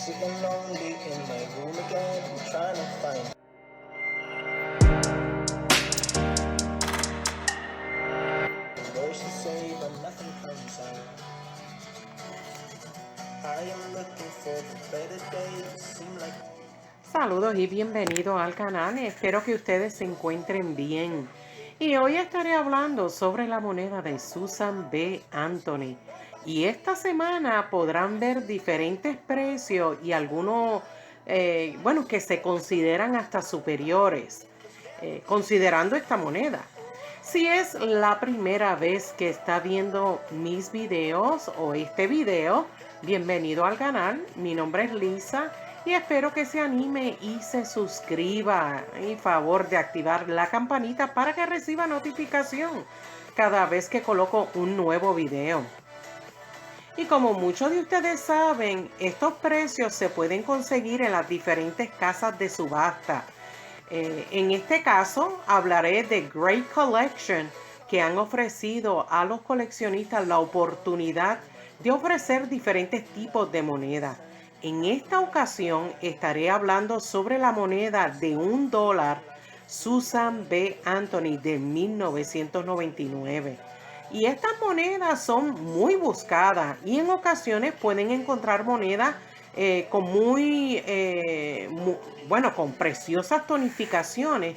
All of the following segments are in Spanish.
Sitting lonely in my room again, trying to find words to say, but nothing comes out. I am looking for the better days, seem like. Saludos y bienvenidos al canal. Espero que ustedes se encuentren bien. Y hoy estaré hablando sobre la moneda de Susan B. Anthony. Y esta semana podrán ver diferentes precios y algunos, que se consideran hasta superiores, considerando esta moneda. Si es la primera vez que está viendo mis videos o este video, bienvenido al canal. Mi nombre es Lisa y espero que se anime y se suscriba. Y favor de activar la campanita para que reciba notificación cada vez que coloco un nuevo video. Y como muchos de ustedes saben, estos precios se pueden conseguir en las diferentes casas de subasta. En este caso hablaré de Great Collection, que han ofrecido a los coleccionistas la oportunidad de ofrecer diferentes tipos de moneda. En esta ocasión estaré hablando sobre la moneda de $1 Susan B. Anthony de 1999. Y estas monedas son muy buscadas y en ocasiones pueden encontrar monedas con preciosas tonificaciones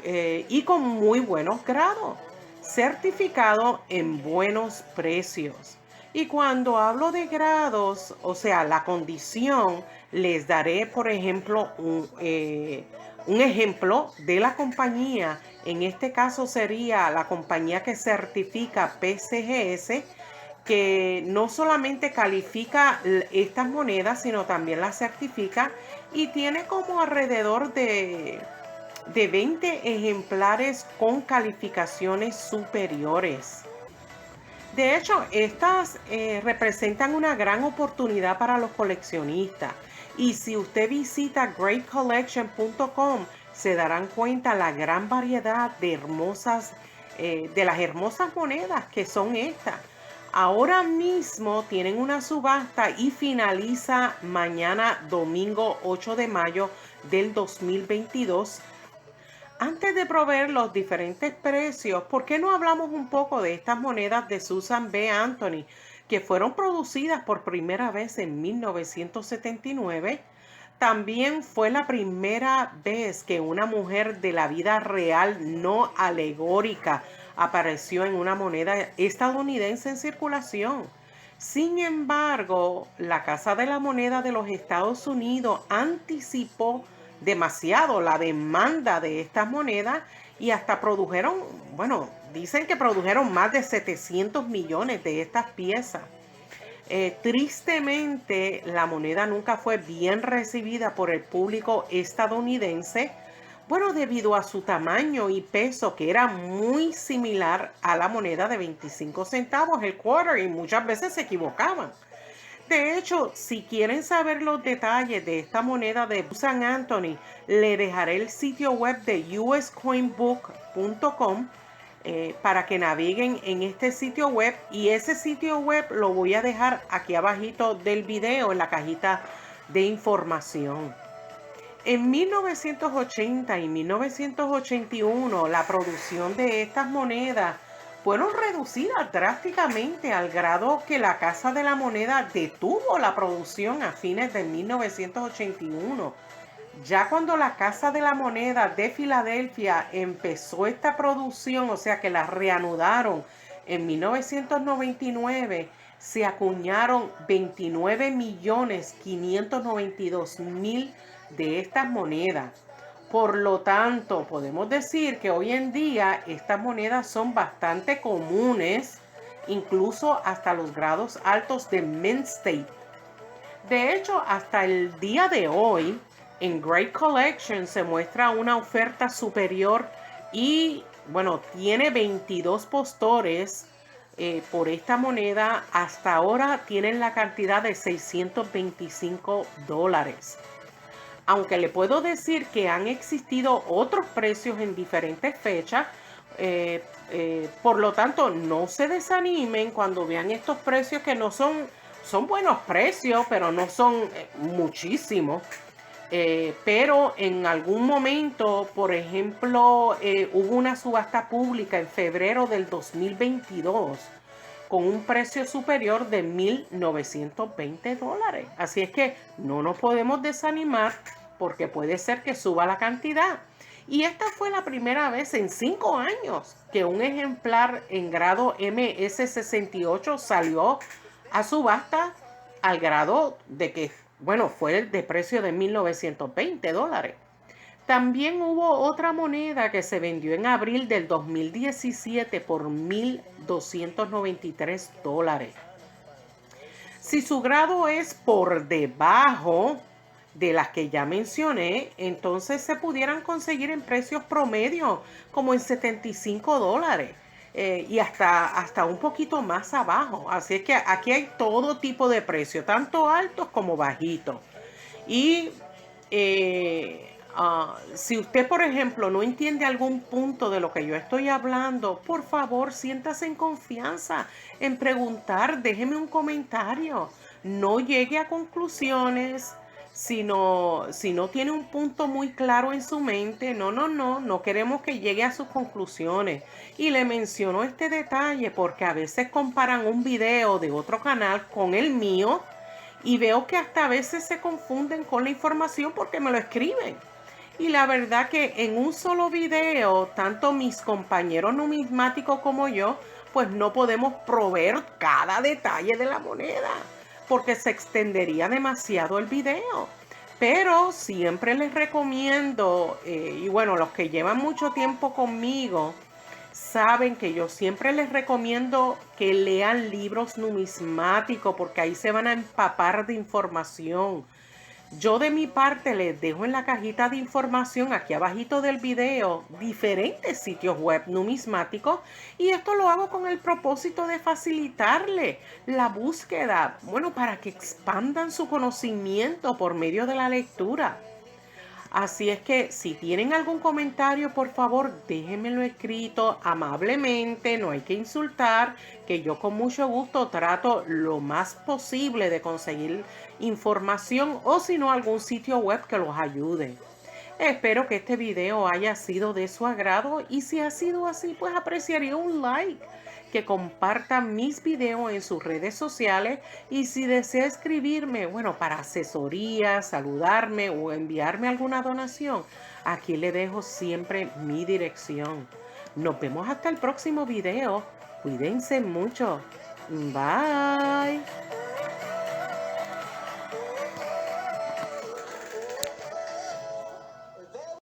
y con muy buenos grados, certificado en buenos precios. Y cuando hablo de grados, o sea, la condición, les daré, por ejemplo, un ejemplo de la compañía. En este caso sería la compañía que certifica PCGS, que no solamente califica estas monedas, sino también las certifica y tiene como alrededor de 20 ejemplares con calificaciones superiores. De hecho, estas representan una gran oportunidad para los coleccionistas. Y si usted visita greatcollection.com, se darán cuenta la gran variedad de las hermosas monedas que son estas. Ahora mismo tienen una subasta y finaliza mañana domingo 8 de mayo del 2022. Antes de proveer los diferentes precios, ¿por qué no hablamos un poco de estas monedas de Susan B. Anthony que fueron producidas por primera vez en 1979? También fue la primera vez que una mujer de la vida real no alegórica apareció en una moneda estadounidense en circulación. Sin embargo, la Casa de la Moneda de los Estados Unidos anticipó demasiado la demanda de estas monedas y hasta dicen que produjeron más de 700 millones de estas piezas. Tristemente, la moneda nunca fue bien recibida por el público estadounidense, debido a su tamaño y peso, que era muy similar a la moneda de 25 centavos, el quarter, y muchas veces se equivocaban. De hecho, si quieren saber los detalles de esta moneda de Susan Anthony, le dejaré el sitio web de uscoinbook.com para que naveguen en este sitio web, y ese sitio web lo voy a dejar aquí abajito del video en la cajita de información. En 1980 y 1981 la producción de estas monedas fueron reducidas drásticamente al grado que la Casa de la Moneda detuvo la producción a fines de 1981. Ya cuando la Casa de la Moneda de Filadelfia empezó esta producción, o sea que la reanudaron en 1999, se acuñaron 29.592.000 de estas monedas. Por lo tanto, podemos decir que hoy en día estas monedas son bastante comunes, incluso hasta los grados altos de mint state. De hecho, hasta el día de hoy, en Great Collection se muestra una oferta superior y, tiene 22 postores por esta moneda. Hasta ahora tienen la cantidad de $625. Aunque le puedo decir que han existido otros precios en diferentes fechas, por lo tanto no se desanimen cuando vean estos precios que no son son buenos precios, pero no son muchísimos. Pero en algún momento, por ejemplo, hubo una subasta pública en febrero del 2022 con un precio superior de $1,920. Así es que no nos podemos desanimar porque puede ser que suba la cantidad. Y esta fue la primera vez en 5 años que un ejemplar en grado MS68 salió a subasta al grado de que, bueno, fue de precio de $1,920. También hubo otra moneda que se vendió en abril del 2017 por $1,293. Si su grado es por debajo de las que ya mencioné, entonces se pudieran conseguir en precios promedio como en $75 y hasta un poquito más abajo. Así es que aquí hay todo tipo de precios, tanto altos como bajitos. Y si usted, por ejemplo, no entiende algún punto de lo que yo estoy hablando, por favor, siéntase en confianza en preguntar, déjeme un comentario. No llegue a conclusiones si no tiene un punto muy claro en su mente. No queremos que llegue a sus conclusiones. Y le menciono este detalle porque a veces comparan un video de otro canal con el mío y veo que hasta a veces se confunden con la información porque me lo escriben. Y la verdad que en un solo video, tanto mis compañeros numismáticos como yo, pues no podemos proveer cada detalle de la moneda, porque se extendería demasiado el video. Pero siempre les recomiendo, y bueno, los que llevan mucho tiempo conmigo, saben que yo siempre les recomiendo que lean libros numismáticos, porque ahí se van a empapar de información. Yo de mi parte les dejo en la cajita de información aquí abajito del video diferentes sitios web numismáticos y esto lo hago con el propósito de facilitarle la búsqueda, bueno, para que expandan su conocimiento por medio de la lectura. Así es que si tienen algún comentario, por favor, déjenmelo escrito amablemente, no hay que insultar, que yo con mucho gusto trato lo más posible de conseguir información o si no algún sitio web que los ayude. Espero que este video haya sido de su agrado y si ha sido así, pues apreciaría un like, que compartan mis videos en sus redes sociales y si desea escribirme, bueno, para asesoría, saludarme o enviarme alguna donación, aquí le dejo siempre mi dirección. Nos vemos hasta el próximo video. Cuídense mucho. Bye.